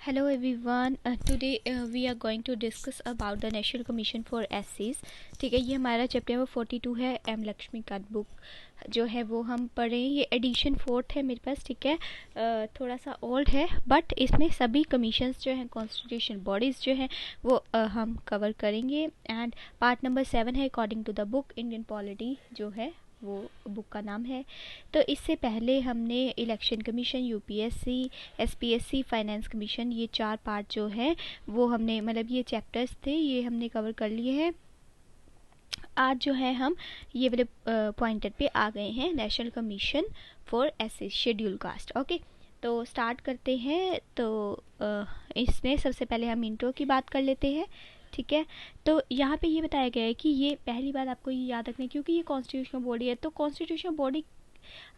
Hello everyone. Today we are going to discuss about the National Commission for Essays. ठीक है, ये हमारा chapter number 42 है। M Laxmikant book जो है वो हम पढ़ रहे हैं। ये एडिशन 4 है मेरे पास। ठीक है, थोड़ा सा ओल्ड है बट इसमें सभी कमीशंस जो हैं, कॉन्स्टिट्यूशन बॉडीज़ जो हैं वो हम कवर करेंगे। एंड पार्ट नंबर 7 है according to the book Indian polity जो है वो बुक का नाम है। तो इससे पहले हमने election commission, UPSC, SPSC, finance commission, ये 4 पार्ट जो है वो हमने मतलब ये चैप्टर्स थे, ये हमने कवर कर लिए हैं। आज जो है हम ये वाले पॉइंटर पे आ गए हैं, नेशनल कमीशन फॉर एसेस शेड्यूल कास्ट। ओके, तो स्टार्ट करते हैं। तो इसमें सबसे पहले हम इंट्रो की बात कर लेते हैं। ठीक है, तो यहाँ पे ये बताया गया है कि ये पहली बात आपको ये याद रखना है, क्योंकि ये कॉन्स्टिट्यूशनल बॉडी है तो कॉन्स्टिट्यूशनल बॉडी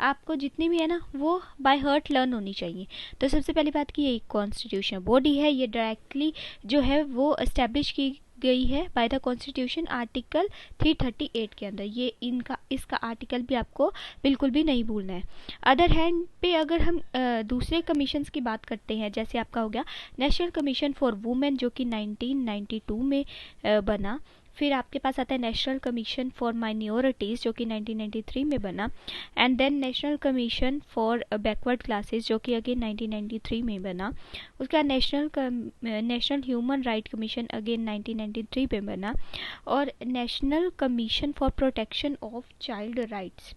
आपको जितनी भी है ना वो बाय हार्ट लर्न होनी चाहिए। तो सबसे पहली बात कि ये कॉन्स्टिट्यूशनल बॉडी है, ये डायरेक्टली जो है वो एस्टेब्लिश की गई है बाय द कॉन्स्टिट्यूशन आर्टिकल 338 के अंदर। ये इसका आर्टिकल भी आपको बिल्कुल भी नहीं भूलना है। अदर हैंड पे अगर हम दूसरे कमीशंस की बात करते हैं, जैसे आपका हो गया नेशनल कमीशन फॉर वुमेन जो कि 1992 में बना। फिर आपके पास आता है नेशनल कमीशन फॉर माइनॉरिटीज़ जो कि 1993 में बना। And then national commission for backward classes जो कि अगेन 1993 में बना। उसके बाद national human right commission again 1993 में बना। और national commission for protection of child rights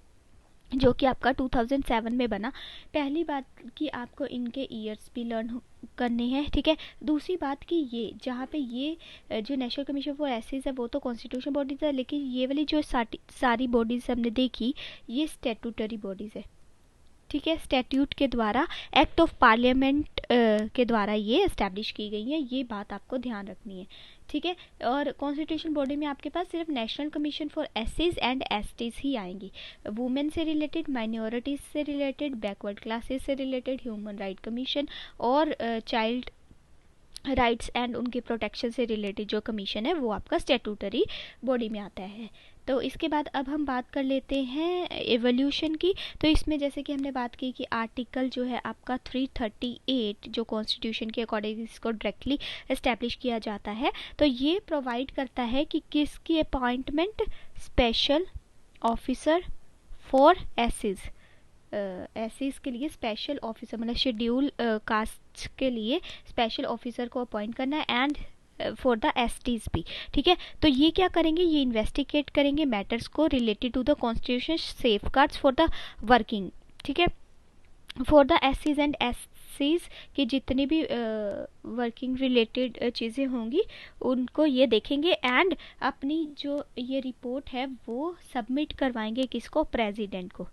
जो कि आपका 2007 में बना। पहली बात कि आपको इनके ईयर्स भी लर्न करने हैं। ठीक है, दूसरी बात कि ये जहाँ पे ये जो नेशनल कमीशन फॉर एसेस है वो तो कॉन्स्टिट्यूशन बॉडीज़ है, लेकिन ये वाली जो सारी बॉडीज़ हमने देखी ये स्टैट्यूटरी बॉडीज़ है। ठीक है, स्टैट्यूट के द्वारा, एक्ट ऑफ पार्लियामेंट के द्वारा ये एस्टैब्लिश की गई है, ये बात आपको ध्यान रखनी है। ठीक है, और कॉन्स्टिट्यूशन बॉडी में आपके पास सिर्फ नेशनल कमीशन फॉर एससीज एंड एसटीज ही आएंगी। वुमेन से रिलेटेड, माइनॉरिटीज से रिलेटेड, बैकवर्ड क्लासेस से रिलेटेड, ह्यूमन राइट कमीशन और चाइल्ड राइट्स एंड उनके प्रोटेक्शन से रिलेटेड जो कमीशन है वो आपका स्टैट्यूटरी बॉडी में आता है। तो इसके बाद अब हम बात कर लेते हैं एवोल्यूशन की। तो इसमें जैसे कि हमने बात की कि आर्टिकल जो है आपका 338 जो कॉन्स्टिट्यूशन के अकॉर्डिंग इसको डायरेक्टली एस्टैब्लिश किया जाता है, तो ये प्रोवाइड करता है कि किसकी अपॉइंटमेंट, स्पेशल ऑफिसर फॉर एसेस, एसेस के लिए स्पेशल ऑफिसर मतलब शेड्यूल कास्ट के लिए स्पेशल ऑफिसर को अपॉइंट करना है एंड फॉर द एसटीज भी। ठीक है, तो ये क्या करेंगे, ये इन्वेस्टिगेट करेंगे मैटर्स को related to the constitution safeguards for the working. ठीक है, फॉर द एससीज एंड एससीज की जितनी भी वर्किंग रिलेटेड चीज़ें होंगी उनको ये देखेंगे एंड अपनी जो ये रिपोर्ट है वो सबमिट करवाएंगे किसको, प्रेसिडेंट को।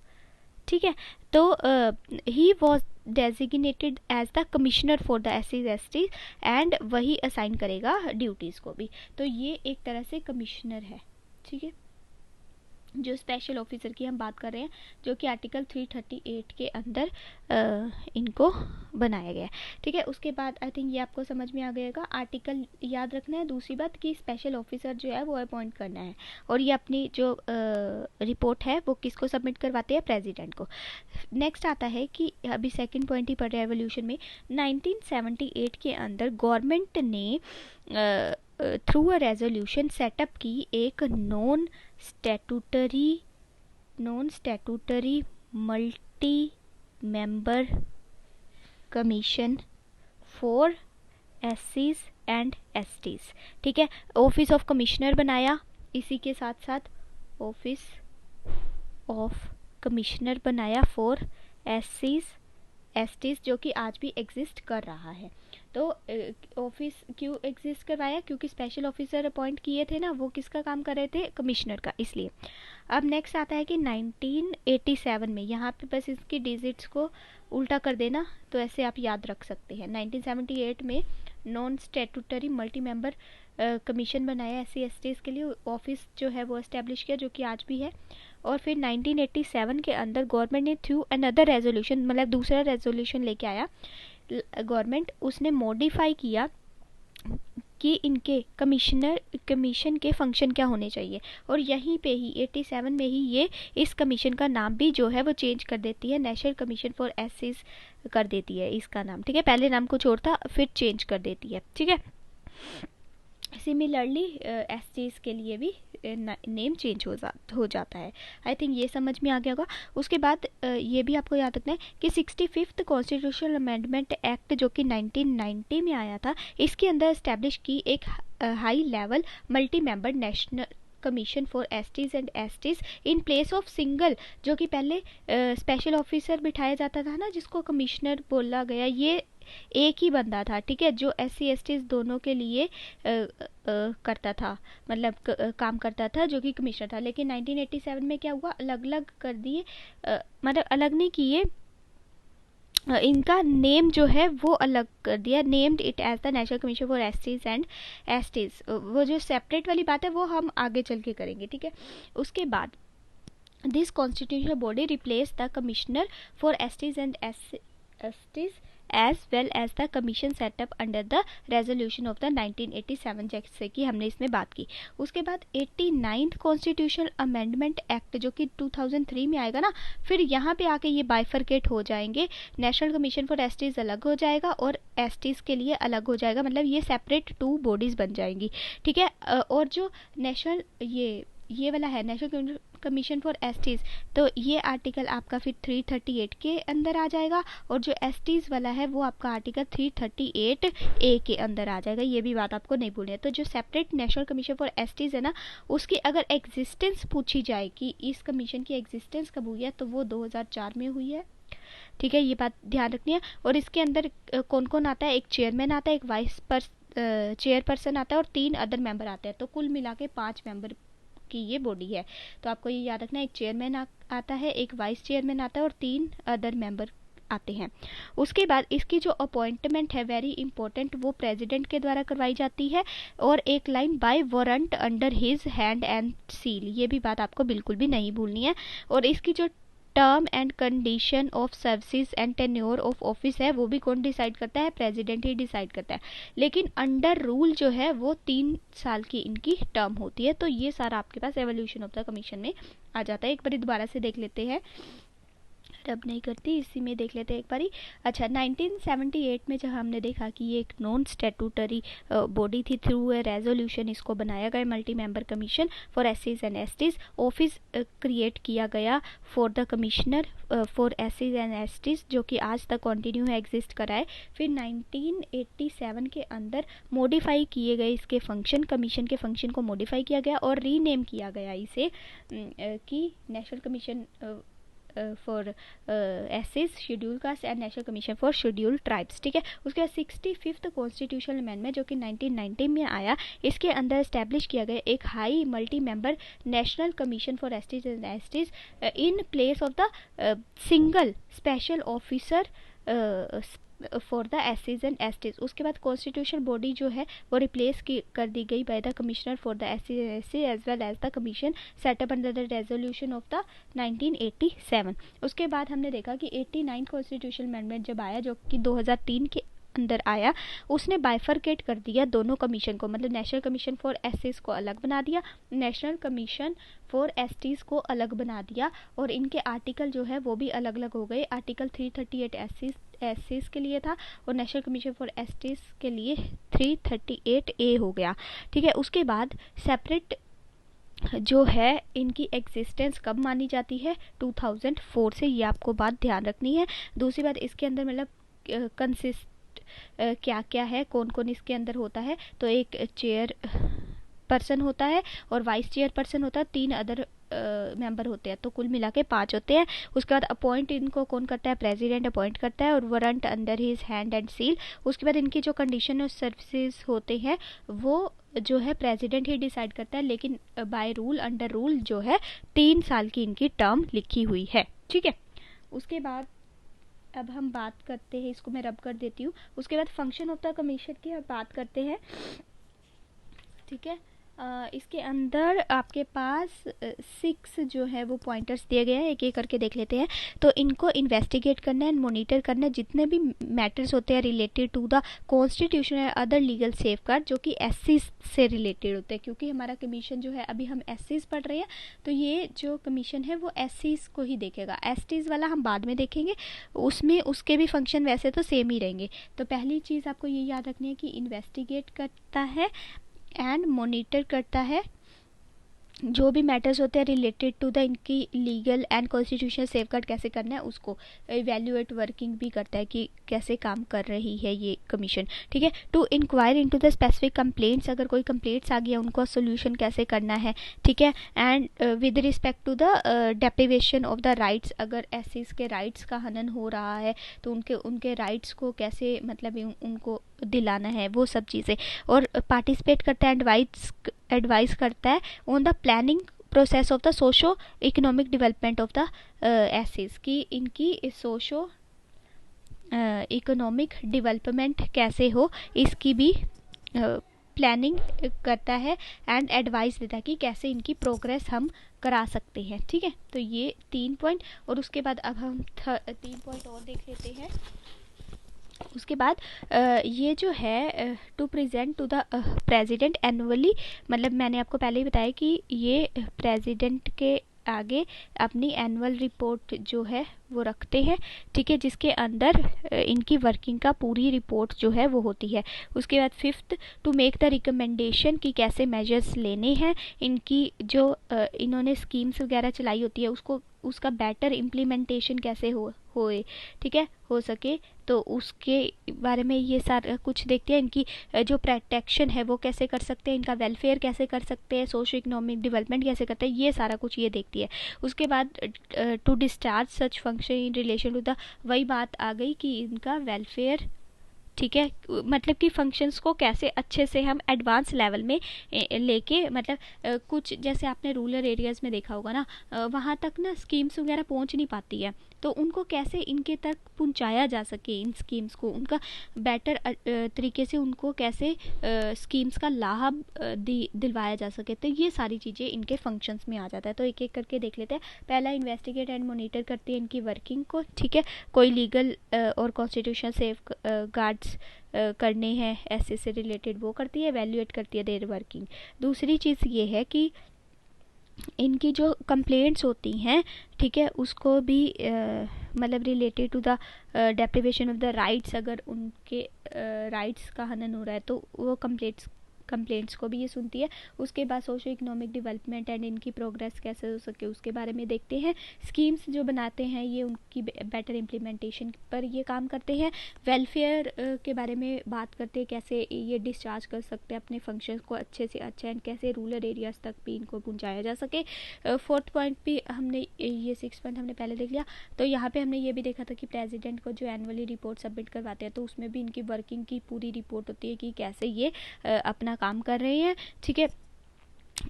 ठीक है, तो he was designated as the commissioner for the एससीज एसटीज एंड वही असाइन करेगा ड्यूटीज़ को भी। तो ये एक तरह से कमिश्नर है। ठीक है, जो स्पेशल ऑफिसर की हम बात कर रहे हैं जो कि आर्टिकल 338 के अंदर इनको बनाया गया है। ठीक है, उसके बाद आई थिंक ये आपको समझ में आ गएगा। आर्टिकल याद रखना है। दूसरी बात कि स्पेशल ऑफिसर जो है वो अपॉइंट करना है और ये अपनी जो रिपोर्ट है वो किसको सबमिट करवाते हैं, प्रेसिडेंट को। नेक्स्ट आता है कि अभी सेकंड पॉइंट ही पढ़ रहे हैं एवोल्यूशन में। 1978 के अंदर गवर्नमेंट ने थ्रू अ रेजोल्यूशन सेटअप की एक non statutory multi member commission for एससीज एंड एसटीज। ठीक है, ऑफिस ऑफ कमिश्नर बनाया, इसी के साथ साथ ऑफिस ऑफ कमिश्नर बनाया फॉर एससीज एसटीज जो कि आज भी एग्जिस्ट कर रहा है। तो ऑफिस क्यों एग्जिस्ट करवाया, क्योंकि स्पेशल ऑफिसर अपॉइंट किए थे ना, वो किसका काम कर रहे थे, कमिश्नर का, इसलिए। अब नेक्स्ट आता है कि 1987 में, यहाँ पे बस इसकी डिजिट्स को उल्टा कर देना तो ऐसे आप याद रख सकते हैं। 1978 में non statutory multi member commission बनाया एससी एसटीज के लिए, ऑफिस जो है वो एस्टेब्लिश किया जो कि आज भी है। और फिर 1987 के अंदर गवर्नमेंट ने थ्रू अनदर रेजोल्यूशन मतलब दूसरा रेजोल्यूशन लेके आया गवर्नमेंट, उसने मॉडिफाई किया कि इनके कमीशन के फंक्शन क्या होने चाहिए। और यहीं पे ही 87 में ही ये इस कमीशन का नाम भी जो है वो चेंज कर देती है, नेशनल कमीशन फॉर एसेस कर देती है इसका नाम, ठीक है, पहले नाम कुछ और था फिर चेंज कर देती है, ठीक है। सिमिलरली एसटीज के लिए भी नेम चेंज हो जाता है। आई थिंक ये समझ में आ गया होगा। उसके बाद ये भी आपको याद रखना है कि 65th कॉन्स्टिट्यूशनल अमेंडमेंट एक्ट जो कि 1990 में आया था, इसके अंदर इस्टेब्लिश की एक high level multi member national commission for STs and STs in place of single, जो कि पहले स्पेशल ऑफिसर बिठाया जाता था ना, जिसको कमिश्नर बोला गया, ये एक ही बंदा था, ठीक है, जो एससी एसटीज दोनों के लिए करता था, मतलब काम करता था, जो कि कमिश्नर था। लेकिन 1987 में क्या हुआ, अलग अलग कर दिए, मतलब अलग नहीं किए, इनका नेम जो है वो अलग कर दिया, named it as the national commission for STs and STs. वो जो सेपरेट वाली बात है वो हम आगे चल के करेंगे, ठीक है। उसके बाद this constitutional body replace the commissioner for STs and STs as well as the commission set up under the resolution of the 1987, जैसे कि हमने इसमें बात की। उसके बाद 89th कॉन्स्टिट्यूशनल अमेंडमेंट एक्ट जो कि 2003 में आएगा ना, फिर यहाँ पे आके ये बाइफरकेट हो जाएंगे, नेशनल कमीशन फॉर एसटीज अलग हो जाएगा और एसटीज के लिए अलग हो जाएगा, मतलब ये सेपरेट 2 बॉडीज बन जाएंगी, ठीक है। और जो नेशनल ये वाला है नेशनल कमीशन फॉर एसटीज, तो ये आर्टिकल आपका फिर 338 के अंदर आ जाएगा, और जो एसटीज वाला है वो आपका आर्टिकल 338 ए के अंदर आ जाएगा, ये भी बात आपको नहीं भूलनी है। तो जो separate national commission for STs है ना, उसकी अगर एग्जिस्टेंस पूछी जाए कि इस कमीशन की एग्जिस्टेंस कब हुई है, तो वो 2004 में हुई है, ठीक है, ये बात ध्यान रखनी है। और इसके अंदर कौन कौन आता है, एक चेयरमैन आता है, एक वाइस चेयरपर्सन आता है और 3 अदर मेंबर आते हैं, तो कुल मिला के 5 मेंबर की ये बॉडी है। तो आपको ये याद रखना है, एक चेयरमैन आता है, एक वाइस चेयरमैन आता है और 3 अदर मेंबर आते हैं। उसके बाद इसकी जो अपॉइंटमेंट है वेरी इंपॉर्टेंट, वो प्रेसिडेंट के द्वारा करवाई जाती है, और एक line by warrant under his hand and seal, ये भी बात आपको बिल्कुल भी नहीं भूलनी है। और इसकी जो term and condition of services and tenure of office है, वो भी कौन डिसाइड करता है, प्रेसिडेंट ही डिसाइड करता है। लेकिन अंडर रूल जो है वो 3 साल की इनकी टर्म होती है। तो ये सारा आपके पास एवोल्यूशन ऑफ द कमीशन में आ जाता है। एक बार दोबारा से देख लेते हैं, रब नहीं करती, इसी में देख लेते हैं एक बारी। अच्छा, 1978 में जब हमने देखा कि ये एक नॉन स्टैट्यूटरी बॉडी थी, थ्रू ए रेजोल्यूशन इसको बनाया गया मल्टी मेंबर कमीशन फॉर एससीज एंड एसटीज, ऑफिस क्रिएट किया गया फॉर द कमिश्नर फॉर एससीज एंड एसटीज, जो कि आज तक कंटिन्यू है, एग्जिस्ट करा है। फिर 1987 के अंदर मॉडिफाई किए गए इसके फंक्शन, कमीशन के फंक्शन को मॉडिफाई किया गया और रीनेम किया गया इसे कि नेशनल कमीशन फॉर एससीज, schedule caste and national commission for schedule tribes, ठीक है। उसके बाद 65th कॉन्स्टिट्यूशनल अमेंडमेंट जो कि 1990 में आया, इसके अंदर इस्टेब्लिश किया गया एक high multi member national commission for STs and STs in place of the single special officer for the एससीज एंड एसटीज। उसके बाद कॉन्स्टिट्यूशन बॉडी जो है वो रिप्लेस कर दी गई by the commissioner for the SC as well as the commission set up under the resolution of the 1987। उसके बाद हमने देखा कि 89 कॉन्स्टिट्यूशन अमेंडमेंट जब आया, जो कि 2003 के अंदर आया, उसने बाइफरकेट कर दिया दोनों कमीशन को, मतलब नेशनल कमीशन फॉर एससीज को अलग बना दिया, नेशनल कमीशन फॉर एसटीज को अलग बना दिया, और इनके आर्टिकल जो है वो भी अलग अलग हो गए। आर्टिकल 338 एससीज के लिए था और नेशनल कमीशन फॉर एसटीज के लिए 338 ए हो गया, ठीक है। उसके बाद सेपरेट जो है इनकी एग्जिस्टेंस कब मानी जाती है, 2004 से, ये आपको बात ध्यान रखनी है। दूसरी बात, इसके अंदर मतलब कंसिस्ट क्या क्या है, कौन कौन इसके अंदर होता है, तो एक चेयर पर्सन होता है और वाइस चेयर पर्सन होता है, 3 अदर मेंबर होते हैं, तो कुल मिला के 5 होते हैं। उसके बाद अपॉइंट इनको कौन करता है, प्रेसिडेंट अपॉइंट करता है, और warrant under his hand and seal. उसके बाद इनकी जो कंडीशन और सर्विसेज होते हैं वो जो है प्रेसिडेंट ही डिसाइड करता है, लेकिन बाय रूल, अंडर रूल जो है 3 साल की इनकी टर्म लिखी हुई है, ठीक है। उसके बाद अब हम बात करते हैं, इसको मैं रब कर देती हूँ। उसके बाद फंक्शन ऑफ द कमीशन की हम बात करते हैं, ठीक है। इसके अंदर आपके पास 6 जो है वो पॉइंटर्स दिए गए हैं, एक एक करके देख लेते हैं। तो इनको इन्वेस्टिगेट करना है, मॉनिटर करना है, जितने भी मैटर्स होते हैं रिलेटेड टू द कॉन्स्टिट्यूशन और अदर लीगल सेफगार्ड जो कि एससीज से रिलेटेड होते हैं, क्योंकि हमारा कमीशन जो है अभी हम एससीज पढ़ रहे हैं, तो ये जो कमीशन है वो एससीज को ही देखेगा। एसटीज वाला हम बाद में देखेंगे, उसमें उसके भी फंक्शन वैसे तो सेम ही रहेंगे। तो पहली चीज़ आपको ये याद रखनी है कि इन्वेस्टिगेट करता है एंड मॉनिटर करता है जो भी मैटर्स होते हैं रिलेटेड टू द इनकी लीगल एंड कॉन्स्टिट्यूशनल सेफगार्ड कैसे करना है, उसको इवेल्युएट वर्किंग भी करता है कि कैसे काम कर रही है ये कमीशन। ठीक है, to inquire into the specific complaints, अगर कोई कंप्लेंट्स आ गया उनको सोल्यूशन कैसे करना है। ठीक है, and with respect to the deprivation of the rights, अगर एससीज के राइट्स का हनन हो रहा है तो उनके राइट्स को कैसे मतलब उनको दिलाना है, वो सब चीज़ें। और पार्टिसिपेट करता है, एडवाइस करता है on the planning process of the socio economic development of the एसेस, की इनकी सोशो इकोनॉमिक डेवलपमेंट कैसे हो इसकी भी प्लानिंग करता है एंड एडवाइस देता है कि कैसे इनकी प्रोग्रेस हम करा सकते हैं। ठीक है, तो ये 3 पॉइंट। और उसके बाद अब हम 3 पॉइंट और देख लेते हैं। उसके बाद ये जो है to present to the president annually, मतलब मैंने आपको पहले ही बताया कि ये प्रेसिडेंट के आगे अपनी एनुअल रिपोर्ट जो है वो रखते हैं। ठीक है, जिसके अंदर इनकी वर्किंग का पूरी रिपोर्ट जो है वो होती है। उसके बाद 5th to make the recommendation कि कैसे मेजर्स लेने हैं, इनकी जो इन्होंने स्कीम्स वगैरह चलाई होती है उसका बेटर इम्प्लीमेंटेशन कैसे होए, ठीक है, हो सके, तो उसके बारे में ये सारा कुछ देखते हैं। इनकी जो प्रोटेक्शन है वो कैसे कर सकते हैं, इनका वेलफेयर कैसे कर सकते हैं, सोशो इकोनॉमिक डेवलपमेंट कैसे करते हैं, ये सारा कुछ ये देखती है। उसके बाद to discharge such function in relation to the, वही बात आ गई कि इनका वेलफेयर, ठीक है, मतलब कि फंक्शंस को कैसे अच्छे से हम एडवांस लेवल में लेके, मतलब कुछ जैसे आपने रूरल एरियाज़ में देखा होगा ना, वहाँ तक ना स्कीम्स वगैरह पहुँच नहीं पाती है, तो उनको कैसे इनके तक पहुँचाया जा सके, इन स्कीम्स को उनका बेटर तरीके से उनको कैसे स्कीम्स का लाभ दिलवाया जा सके, तो ये सारी चीज़ें इनके फंक्शंस में आ जाता है। तो एक एक करके देख लेते हैं। पहला, इन्वेस्टिगेट एंड मॉनिटर करती है इनकी वर्किंग को। ठीक है, कोई लीगल और कॉन्स्टिट्यूशनल सेफ गार्ड्स करने हैं ऐसे से रिलेटेड वो करती है, एवेल्युएट करती है देयर वर्किंग। दूसरी चीज़ ये है कि इनकी जो कंप्लेंट्स होती हैं, ठीक है, उसको भी मतलब related to the deprivation of the rights, अगर उनके राइट्स का हनन हो रहा है तो वो कंप्लेंट्स को भी ये सुनती है। उसके बाद सोशो इकोनॉमिक डेवलपमेंट एंड इनकी प्रोग्रेस कैसे हो सके उसके बारे में देखते हैं। स्कीम्स जो बनाते हैं ये उनकी बेटर इम्प्लीमेंटेशन पर ये काम करते हैं। वेलफेयर के बारे में बात करते हैं, कैसे ये डिस्चार्ज कर सकते हैं अपने फंक्शंस को अच्छे से अच्छा, एंड कैसे रूरल एरियाज़ तक भी इनको पहुँचाया जा सके। 4th पॉइंट भी हमने, ये 6 पॉइंट हमने पहले देख लिया। तो यहाँ पे हमने ये भी देखा था कि प्रेसिडेंट को जो एनुअली रिपोर्ट सबमिट करवाते हैं तो उसमें भी इनकी वर्किंग की पूरी रिपोर्ट होती है कि कैसे ये अपना काम कर रहे हैं। ठीक है,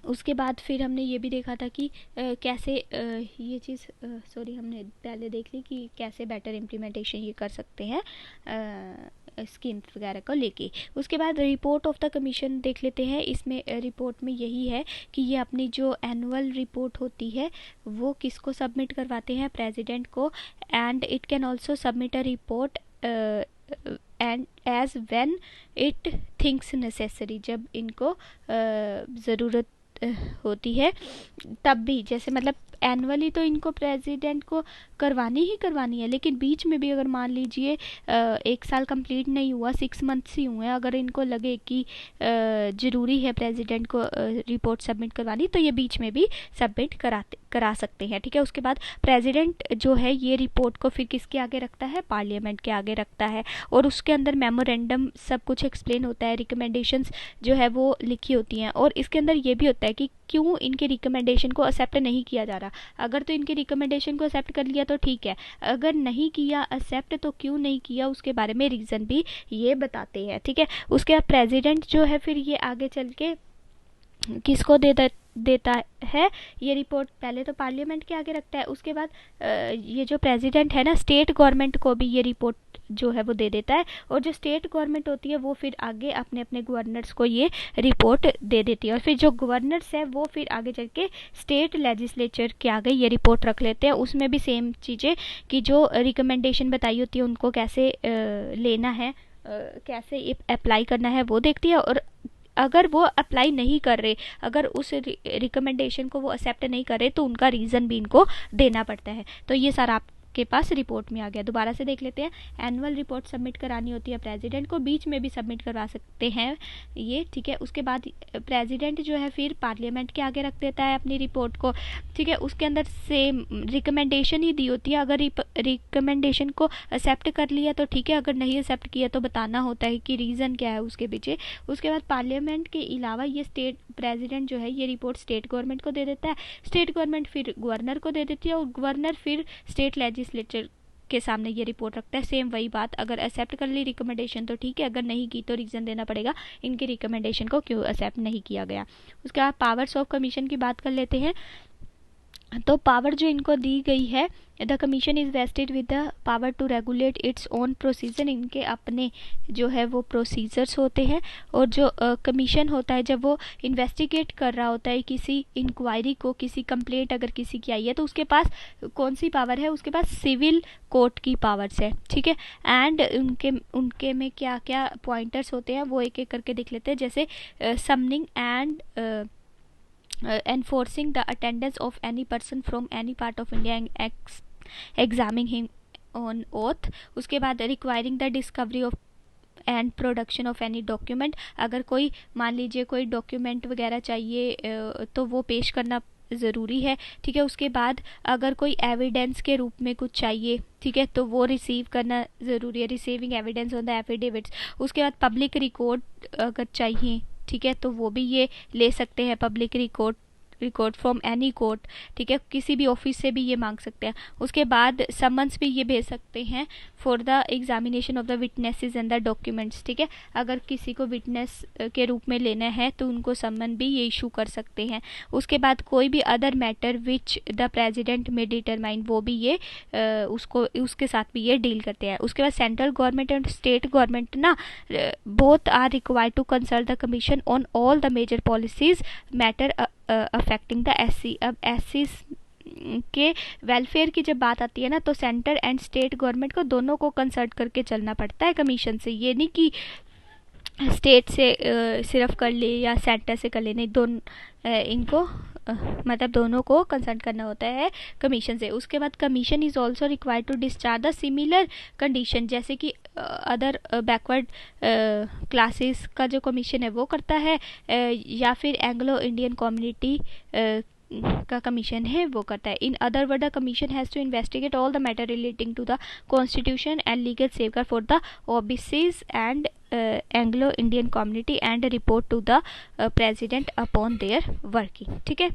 उसके बाद फिर हमने ये भी देखा था कि कैसे ये चीज़ सॉरी हमने पहले देख ली कि कैसे बेटर इम्प्लीमेंटेशन ये कर सकते हैं स्कीम्स वगैरह को लेके। उसके बाद रिपोर्ट ऑफ द कमीशन देख लेते हैं। इसमें रिपोर्ट में यही है कि ये अपनी जो एनुअल रिपोर्ट होती है वो किसको सबमिट करवाते हैं, प्रेसिडेंट को, and it can also submit a report and as when it thinks necessary, जब इनको ज़रूरत होती है तब भी। जैसे मतलब एनुअली तो इनको प्रेसिडेंट को करवानी ही करवानी है, लेकिन बीच में भी अगर मान लीजिए 1 साल कंप्लीट नहीं हुआ, 6 मंथ्स ही हुए, अगर इनको लगे कि ज़रूरी है प्रेसिडेंट को रिपोर्ट सबमिट करवानी, तो ये बीच में भी सबमिट करा सकते हैं। ठीक है, उसके बाद प्रेसिडेंट जो है ये रिपोर्ट को फिर किसके आगे रखता है, पार्लियामेंट के आगे रखता है, और उसके अंदर मेमोरेंडम सब कुछ एक्सप्लेन होता है, रिकमेंडेशंस जो है वो लिखी होती हैं, और इसके अंदर ये भी होता है कि क्यों इनके रिकमेंडेशन को एक्सेप्ट नहीं किया जा रहा। अगर तो इनके रिकमेंडेशन को एक्सेप्ट कर लिया तो ठीक है, अगर नहीं किया एक्सेप्ट तो क्यों नहीं किया उसके बारे में रीज़न भी ये बताते हैं। ठीक है, उसके बाद प्रेसिडेंट जो है फिर ये आगे चल के किसको देता है ये रिपोर्ट? पहले तो पार्लियामेंट के आगे रखता है, उसके बाद ये जो प्रेसिडेंट है ना, स्टेट गवर्नमेंट को भी ये रिपोर्ट जो है वो दे देता है, और जो स्टेट गवर्नमेंट होती है वो फिर आगे अपने अपने गवर्नर्स को ये रिपोर्ट दे देती है, और फिर जो गवर्नर्स है वो फिर आगे चल के स्टेट लेजिस्लेचर के आगे ये रिपोर्ट रख लेते हैं। उसमें भी सेम चीज़ें कि जो रिकमेंडेशन बताई होती है उनको कैसे लेना है, कैसे अप्लाई करना है वो देखती है, और अगर वो अप्लाई नहीं कर रहे, अगर उस रिकमेंडेशन को वो एक्सेप्ट नहीं कर रहे, तो उनका रीज़न भी इनको देना पड़ता है। तो ये सारा आपके पास रिपोर्ट में आ गया। दोबारा से देख लेते हैं। एनुअल रिपोर्ट सबमिट करानी होती है प्रेसिडेंट को, बीच में भी सबमिट करवा सकते हैं ये, ठीक है। उसके बाद प्रेसिडेंट जो है फिर पार्लियामेंट के आगे रख देता है अपनी रिपोर्ट को, ठीक है। उसके अंदर सेम रिकमेंडेशन ही दी होती है। अगर रिकमेंडेशन को एक्सेप्ट कर लिया तो ठीक है, अगर नहीं एक्सेप्ट किया तो बताना होता है कि रीज़न क्या है उसके पीछे। उसके बाद पार्लियामेंट के अलावा ये स्टेट प्रेसिडेंट जो है ये रिपोर्ट स्टेट गवर्नमेंट को दे देता है, स्टेट गवर्नमेंट फिर गवर्नर को दे देती है, और गवर्नर फिर स्टेट लेजिस्लेचर के सामने ये रिपोर्ट रखता है। सेम वही बात, अगर एक्सेप्ट कर ली रिकमेंडेशन तो ठीक है, अगर नहीं की तो रीज़न देना पड़ेगा इनके रिकमेंडेशन को क्यों एक्सेप्ट नहीं किया गया। उसके बाद पावर्स ऑफ कमीशन की बात कर लेते हैं। तो पावर जो इनको दी गई है, the commission is vested with the power to regulate its own procedure, इनके अपने जो है वो प्रोसीजर्स होते हैं। और जो कमीशन होता है जब वो इन्वेस्टिगेट कर रहा होता है किसी इंक्वायरी को, किसी कंप्लेंट अगर किसी की आई है, तो उसके पास कौन सी पावर है? उसके पास सिविल कोर्ट की पावर्स है, ठीक है। एंड उनके में क्या क्या पॉइंटर्स होते हैं वो एक एक करके देख लेते हैं। जैसे summoning and enforcing the attendance of any person from any part of India and examining him on oath. उसके बाद requiring the discovery of and production of any document, अगर कोई मान लीजिए कोई डॉक्यूमेंट वगैरह चाहिए तो वो पेश करना ज़रूरी है, ठीक है। उसके बाद अगर कोई एविडेंस के रूप में कुछ चाहिए, ठीक है, तो वो रिसीव करना ज़रूरी है, receiving evidence on the affidavits. उसके बाद पब्लिक रिकॉर्ड अगर चाहिए, ठीक है, तो वो भी ये ले सकते हैं, public record from any court, ठीक है, किसी भी ऑफिस से भी ये मांग सकते हैं। उसके बाद समन्स भी ये भेज सकते हैं for the examination of the witnesses and the documents, ठीक है। अगर किसी को विटनेस के रूप में लेना है तो उनको समन भी ये इशू कर सकते हैं। उसके बाद कोई भी other matter which the president में डिटरमाइन, वो भी ये उसके साथ भी ये डील करते हैं। उसके बाद central government and state government ना both are required to consult the commission on all the major policies matter affecting the SC. अब एससी के वेलफेयर की जब बात आती है ना, तो सेंटर एंड स्टेट गवर्नमेंट को दोनों को कंसल्ट करके चलना पड़ता है कमीशन से। ये नहीं कि स्टेट से सिर्फ कर ले या सेंटर से कर ले, नहीं, दोनों इनको मतलब दोनों को कंसल्ट करना होता है कमीशन से। उसके बाद commission is also required to discharge the similar condition, जैसे कि अदर बैकवर्ड क्लासेस का जो कमीशन है वो करता है, या फिर एंग्लो इंडियन कम्युनिटी का कमीशन है वो करता है। In other word the commission has to investigate all the matter relating to the constitution and legal safeguard for the OBCs and Anglo Indian community and report to the president upon their working, ठीक है।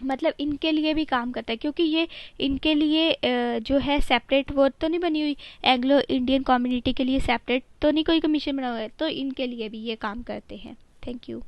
मतलब इनके लिए भी काम करता है, क्योंकि ये इनके लिए जो है सेपरेट वो तो नहीं बनी हुई, एंग्लो इंडियन कम्युनिटी के लिए सेपरेट तो नहीं कोई कमीशन बना हुआ है, तो इनके लिए भी ये काम करते हैं। Thank you.